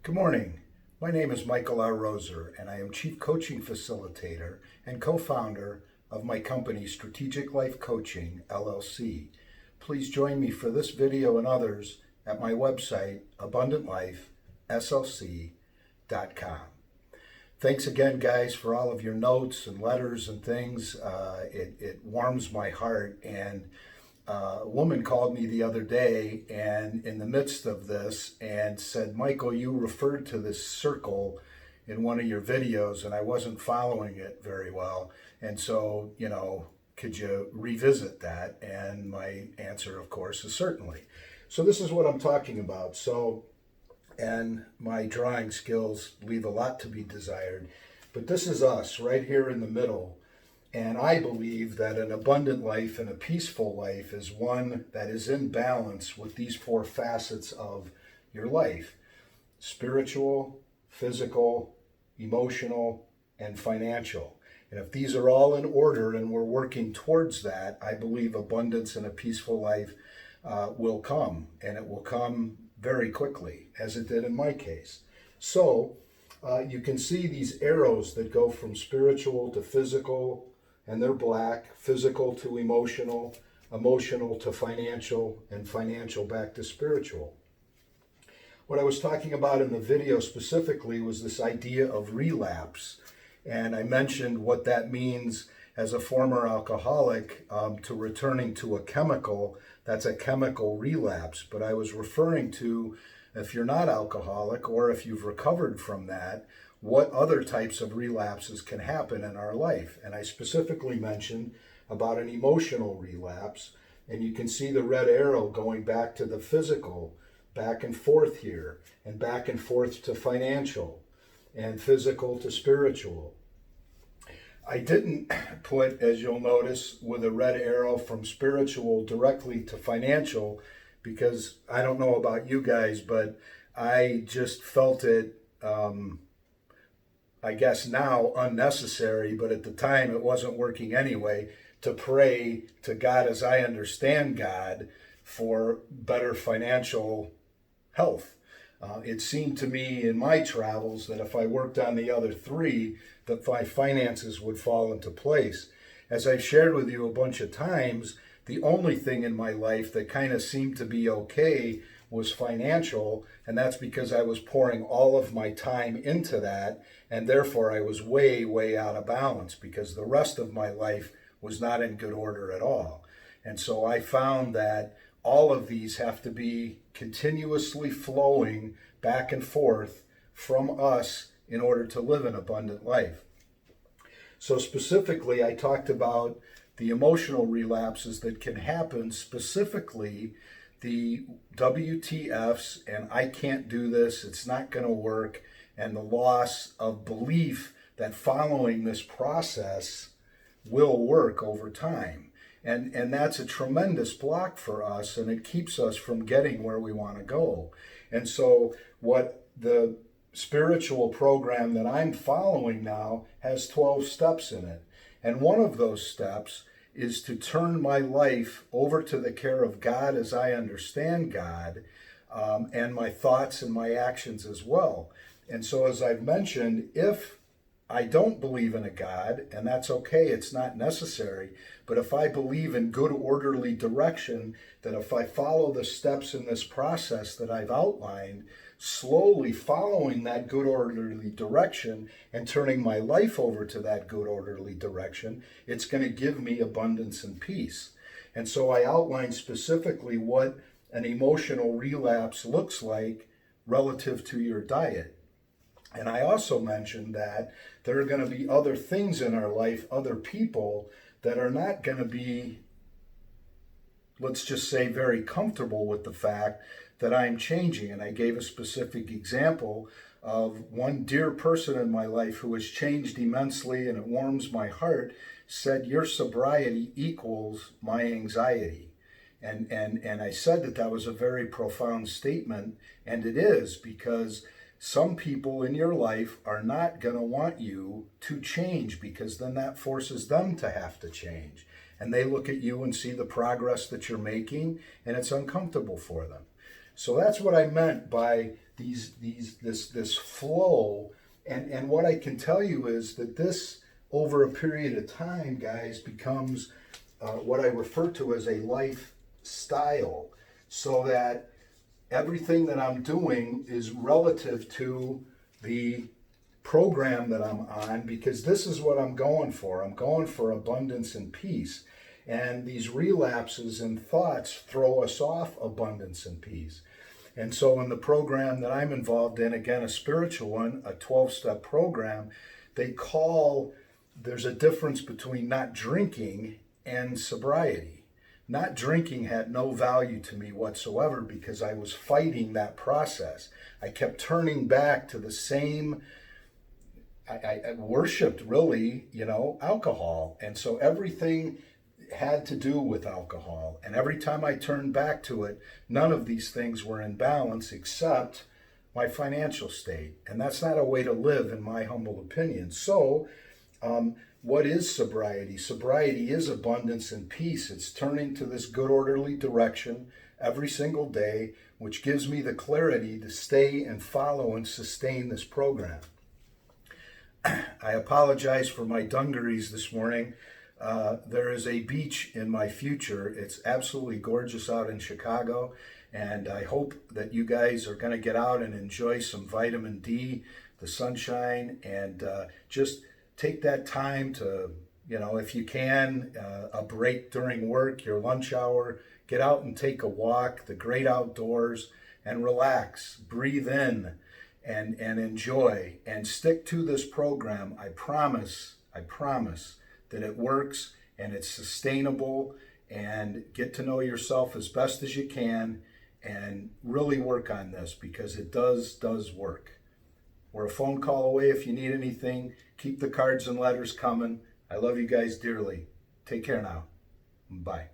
Good morning. My name is Michael R. Roser, and I am Chief Coaching Facilitator and co-founder of my company, Strategic Life Coaching, LLC. Please join me for this video and others at my website, abundantlifeslc.com. Thanks again, guys, for all of your notes and letters and things. It warms my heart. And a woman called me the other day and in the midst of this and said, Michael, you referred to this circle in one of your videos and I wasn't following it very well. And so, could you revisit that? And my answer, of course, is certainly. So this is what I'm talking about. And my drawing skills leave a lot to be desired. But this is us right here in the middle. And I believe that an abundant life and a peaceful life is one that is in balance with these four facets of your life: spiritual, physical, emotional, and financial. And if these are all in order and we're working towards that, I believe abundance and a peaceful life will come. And it will come very quickly, as it did in my case. So you can see these arrows that go from spiritual to physical, and they're black: physical to emotional, emotional to financial, and financial back to spiritual. What I was talking about in the video specifically was this idea of relapse. And I mentioned what that means as a former alcoholic to returning to a chemical. That's a chemical relapse. But I was referring to, if you're not alcoholic or if you've recovered from that, what other types of relapses can happen in our life. And I specifically mentioned about an emotional relapse. And you can see the red arrow going back to the physical, back and forth here, and back and forth to financial, and physical to spiritual. I didn't put, as you'll notice, with a red arrow from spiritual directly to financial, because I don't know about you guys, but I just felt it, I guess now unnecessary, but at the time it wasn't working anyway, to pray to God as I understand God for better financial health. It seemed to me in my travels that if I worked on the other three, that my finances would fall into place. As I've shared with you a bunch of times, the only thing in my life that kind of seemed to be okay was financial, and that's because I was pouring all of my time into that, and therefore I was way, way out of balance because the rest of my life was not in good order at all. And so I found that all of these have to be continuously flowing back and forth from us in order to live an abundant life. So specifically, I talked about the emotional relapses that can happen, specifically the WTFs and I can't do this, it's not going to work, and the loss of belief that following this process will work over time. And that's a tremendous block for us, and it keeps us from getting where we want to go. And so what the spiritual program that I'm following now has 12 steps in it. And one of those steps is to turn my life over to the care of God as I understand God, and my thoughts and my actions as well. And so, as I've mentioned, if I don't believe in a God, and that's okay, it's not necessary, but if I believe in good orderly direction, that if I follow the steps in this process that I've outlined, slowly following that good orderly direction and turning my life over to that good orderly direction, it's going to give me abundance and peace. And so I outlined specifically what an emotional relapse looks like relative to your diet. And I also mentioned that there are going to be other things in our life, other people that are not going to be, let's just say, very comfortable with the fact that I'm changing. And I gave a specific example of one dear person in my life who has changed immensely, and it warms my heart, said, your sobriety equals my anxiety. And I said that was a very profound statement, and it is, because some people in your life are not going to want you to change, because then that forces them to have to change. And they look at you and see the progress that you're making, and it's uncomfortable for them. So that's what I meant by this flow. And what I can tell you is that this, over a period of time, guys, becomes what I refer to as a lifestyle, so that everything that I'm doing is relative to the program that I'm on, because this is what I'm going for. I'm going for abundance and peace. And these relapses and thoughts throw us off abundance and peace. And so in the program that I'm involved in, again, a spiritual one, a 12-step program, there's a difference between not drinking and sobriety. Not drinking had no value to me whatsoever because I was fighting that process. I kept turning back to the same, I worshipped really, alcohol. And so everything had to do with alcohol. And every time I turned back to it, none of these things were in balance except my financial state. And that's not a way to live, in my humble opinion. So, what is sobriety? Sobriety is abundance and peace. It's turning to this good, orderly direction every single day, which gives me the clarity to stay and follow and sustain this program. I apologize for my dungarees this morning. There is a beach in my future. It's absolutely gorgeous out in Chicago, and I hope that you guys are going to get out and enjoy some vitamin D, the sunshine, and just take that time to, if you can, a break during work, your lunch hour, get out and take a walk, the great outdoors, and relax, breathe in, and enjoy, and stick to this program. I promise that it works and it's sustainable, and get to know yourself as best as you can and really work on this, because it does work. We're a phone call away if you need anything. Keep the cards and letters coming. I love you guys dearly. Take care now. Bye.